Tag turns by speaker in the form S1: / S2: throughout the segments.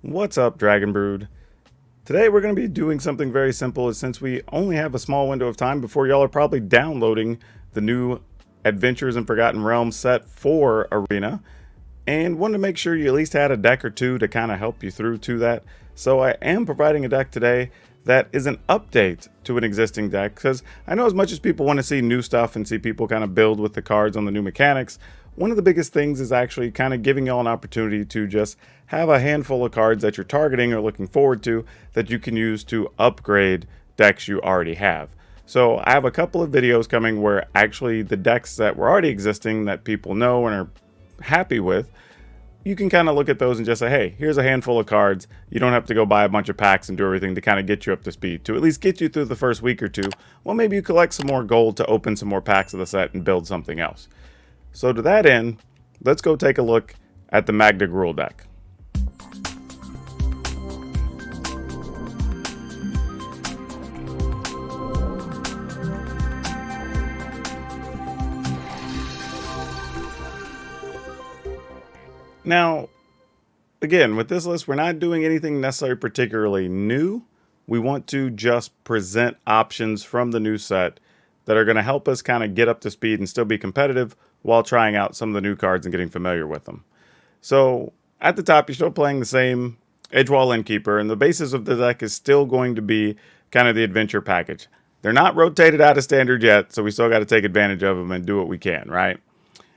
S1: What's up, Dragon Brood? Today we're going to be doing something very simple, since we only have a small window of time before y'all are probably downloading the new Adventures in Forgotten Realms set for Arena, and wanted to make sure you at least had a deck or two to kind of help you through to that. So I am providing a deck today that is an update to an existing deck, because I know as much as people want to see new stuff and see people kind of build with the cards on the new mechanics, one of the biggest things is actually kind of giving y'all an opportunity to just have a handful of cards that you're targeting or looking forward to that you can use to upgrade decks you already have. So I have a couple of videos coming where actually the decks that were already existing that people know and are happy with, you can kind of look at those and just say, hey, here's a handful of cards. You don't have to go buy a bunch of packs and do everything to kind of get you up to speed, to at least get you through the first week or two. Well, maybe you collect some more gold to open some more packs of the set and build something else. So to that end, let's go take a look at the Magda Gruul deck. Now, again, with this list, we're not doing anything necessarily particularly new. We want to just present options from the new set that are going to help us kind of get up to speed and still be competitive while trying out some of the new cards and getting familiar with them. So at the top, you're still playing the same Edgewall Innkeeper, and the basis of the deck is still going to be kind of the adventure package. They're not rotated out of standard yet, so we still got to take advantage of them and do what we can, right?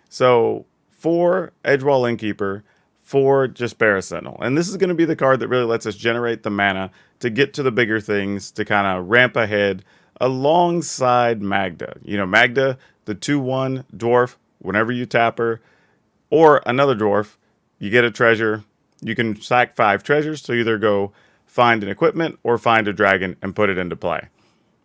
S1: So 4 Edgewall Innkeeper, 4 Jaspera Sentinel. And this is going to be the card that really lets us generate the mana to get to the bigger things, to kind of ramp ahead alongside Magda. You know, Magda, the 2/1 dwarf, whenever you tap her, or another dwarf, you get a treasure. You can sack 5 treasures to either go find an equipment or find a dragon and put it into play.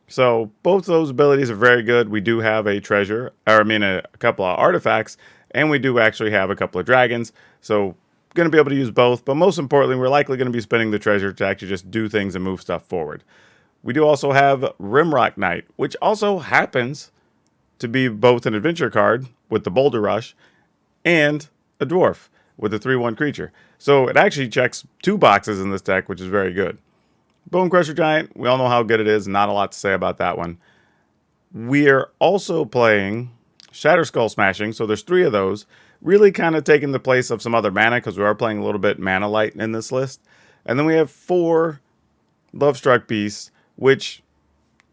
S1: So both those abilities are very good. We do have a treasure, or I mean a couple of artifacts, and we do actually have a couple of dragons. So going to be able to use both, but most importantly, we're likely going to be spending the treasure to actually just do things and move stuff forward. We do also have Rimrock Knight, which also happens to be both an adventure card with the Boulder Rush and a dwarf with a 3/1 creature. So it actually checks 2 boxes in this deck, which is very good. Bone Crusher Giant, we all know how good it is. Not a lot to say about that one. We are also playing Shatter Skull Smashing, so there's 3 of those, really kind of taking the place of some other mana, because we are playing a little bit mana light in this list. And then we have 4 Lovestruck Beasts, which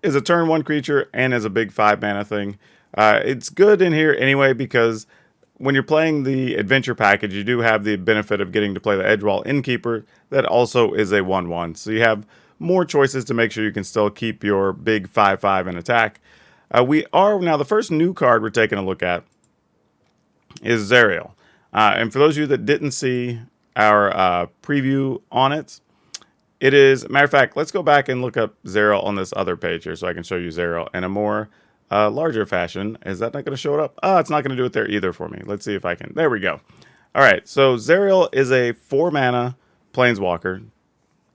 S1: is a turn 1 creature and is a big 5 mana thing. It's good in here anyway, because when you're playing the adventure package, you do have the benefit of getting to play the Edgewall Innkeeper that also is a 1/1. So you have more choices to make sure you can still keep your big 5/5 in attack. We are now, the first new card we're taking a look at is Zerial. And for those of you that didn't see our preview on it, it is, matter of fact, let's go back and look up Zerial on this other page here so I can show you Zerial in a more larger fashion. Is that not going to show it up? Oh, it's not going to do it there either for me. Let's see if I can. There we go. All right, so Zerial is a 4 mana Planeswalker,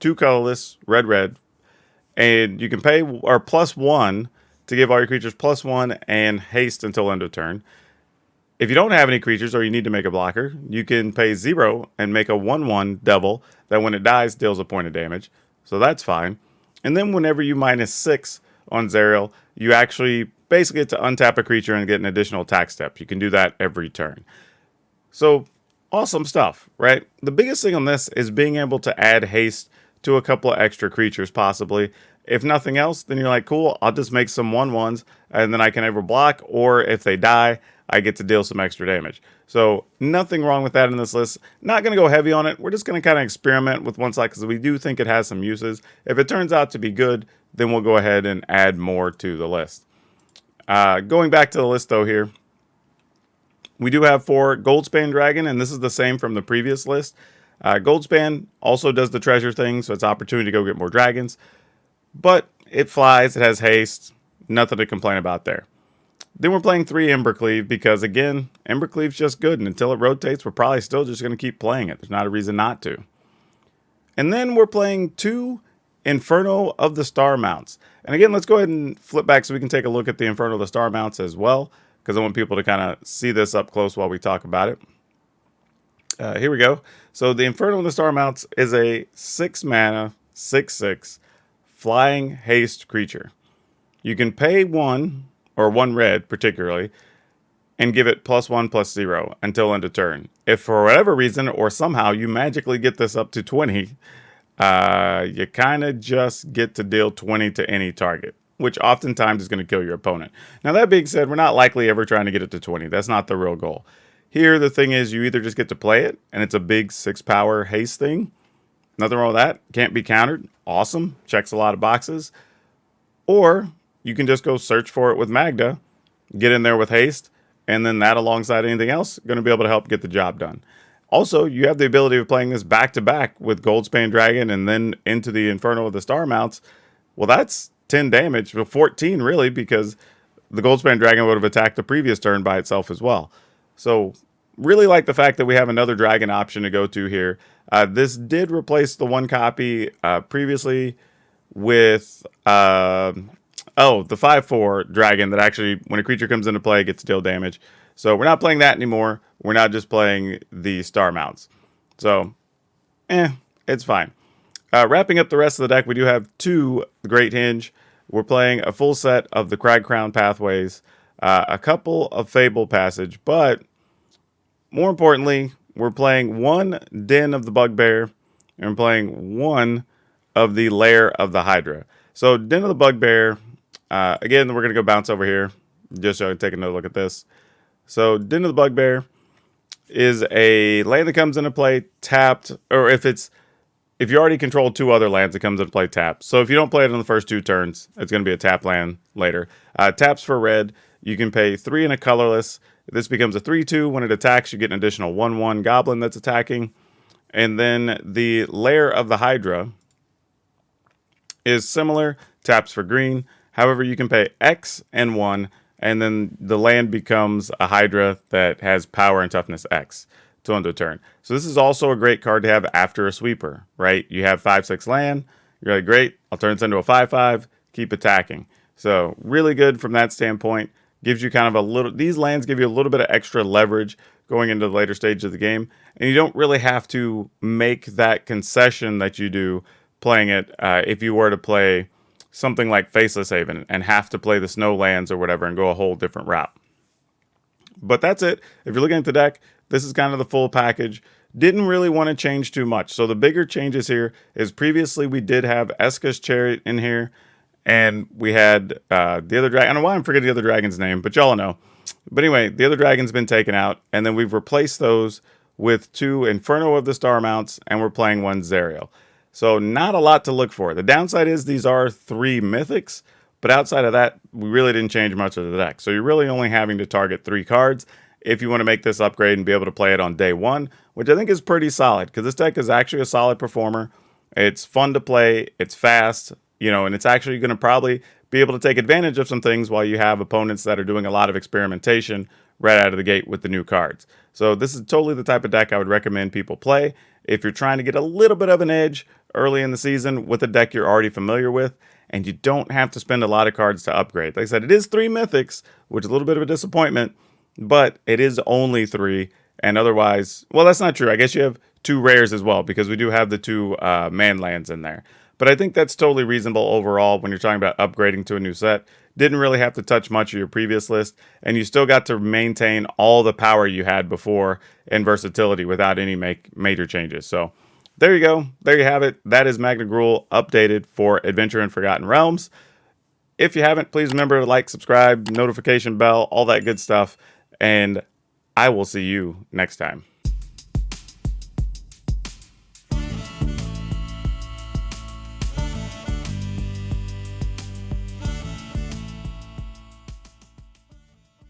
S1: 2 colorless, red, and you can pay or +1 to give all your creatures +1 and haste until end of turn. If you don't have any creatures or you need to make a blocker, you can pay 0 and make a 1/1 devil that when it dies deals a point of damage. So that's fine. And then whenever you -6 on Zerial, you actually basically get to untap a creature and get an additional attack step. You can do that every turn. So awesome stuff, right? The biggest thing on this is being able to add haste to a couple of extra creatures possibly. If nothing else, then you're like, cool, I'll just make some 1/1s and then I can either block, or if they die, I get to deal some extra damage. So nothing wrong with that in this list. Not going to go heavy on it. We're just going to kind of experiment with one side because we do think it has some uses. If it turns out to be good, then we'll go ahead and add more to the list. Going back to the list though here, we do have 4 Goldspan Dragon, and this is the same from the previous list. Goldspan also does the treasure thing, so it's an opportunity to go get more dragons. But it flies, it has haste, nothing to complain about there. Then we're playing 3 Embercleave because, again, Embercleave's just good, and until it rotates, we're probably still just going to keep playing it. There's not a reason not to. And then we're playing 2 Inferno of the Star Mounts. And again, let's go ahead and flip back so we can take a look at the Inferno of the Star Mounts as well, because I want people to kind of see this up close while we talk about it. Here we go. So the Inferno in the Star Mounts is a 6 mana, 6/6 flying haste creature. You can pay 1 or 1 red particularly and give it +1/+0 until end of turn. If for whatever reason or somehow you magically get this up to 20, you kind of just get to deal 20 to any target, which oftentimes is going to kill your opponent. Now, that being said, we're not likely ever trying to get it to 20. That's not the real goal. Here, the thing is you either just get to play it, and it's a big 6-power haste thing. Nothing wrong with that. Can't be countered. Awesome. Checks a lot of boxes. Or you can just go search for it with Magda, get in there with haste, and then that alongside anything else, going to be able to help get the job done. Also, you have the ability of playing this back-to-back with Goldspan Dragon and then into the Inferno of the Star Mounts. Well, that's 10 damage. Well, 14 really, because the Goldspan Dragon would have attacked the previous turn by itself as well. So, really like the fact that we have another dragon option to go to here. This did replace the one copy previously with the 5/4 dragon that actually, when a creature comes into play, gets deal damage. So we're not playing that anymore. We're not just playing the Star Mounts. So, it's fine. Wrapping up the rest of the deck, we do have 2 Great Hinge. We're playing a full set of the Crag Crown Pathways, a couple of Fable Passage, but more importantly, we're playing 1 Den of the Bugbear, and we're playing 1 of the Lair of the Hydra. So Den of the Bugbear, again, we're going to go bounce over here, just so I can take another look at this. So Den of the Bugbear is a land that comes into play tapped, or if you already control 2 other lands, it comes into play tapped. So if you don't play it on the first 2 turns, it's going to be a tap land later. Taps for red. You can pay 3 and a colorless. This becomes a 3/2. When it attacks, you get an additional 1/1 goblin that's attacking. And then the Lair of the Hydra is similar. Taps for green. However, you can pay X and 1, and then the land becomes a Hydra that has power and toughness X to end a turn. So this is also a great card to have after a sweeper, right? You have 5/6 land. You're like, great, I'll turn this into a 5/5. Keep attacking. So really good from that standpoint. Gives you kind of a little, these lands give you a little bit of extra leverage going into the later stage of the game. And you don't really have to make that concession that you do playing it if you were to play something like Faceless Haven and have to play the snow lands or whatever and go a whole different route. But that's it. If you're looking at the deck, this is kind of the full package. Didn't really want to change too much. So the bigger changes here is previously we did have Eska's Chariot in here. And we had the other dragon. I don't know why I'm forgetting the other dragon's name, but y'all know. But anyway, the other dragon's been taken out. And then we've replaced those with 2 Inferno of the Star Mounts. And we're playing 1 Zerial. So not a lot to look for. The downside is these are 3 mythics. But outside of that, we really didn't change much of the deck. So you're really only having to target 3 cards if you want to make this upgrade and be able to play it on day 1. Which I think is pretty solid. Because this deck is actually a solid performer. It's fun to play. It's fast. And it's actually going to probably be able to take advantage of some things while you have opponents that are doing a lot of experimentation right out of the gate with the new cards. So this is totally the type of deck I would recommend people play if you're trying to get a little bit of an edge early in the season with a deck you're already familiar with, and you don't have to spend a lot of cards to upgrade. Like I said, it is 3 mythics, which is a little bit of a disappointment, but it is only 3, and otherwise, well, that's not true. I guess you have 2 rares as well, because we do have the 2 man lands in there. But I think that's totally reasonable overall when you're talking about upgrading to a new set. Didn't really have to touch much of your previous list, and you still got to maintain all the power you had before and versatility without any major changes. So there you go. There you have it. That is Magda Gruul updated for Adventure in Forgotten Realms. If you haven't, please remember to like, subscribe, notification bell, all that good stuff, and I will see you next time.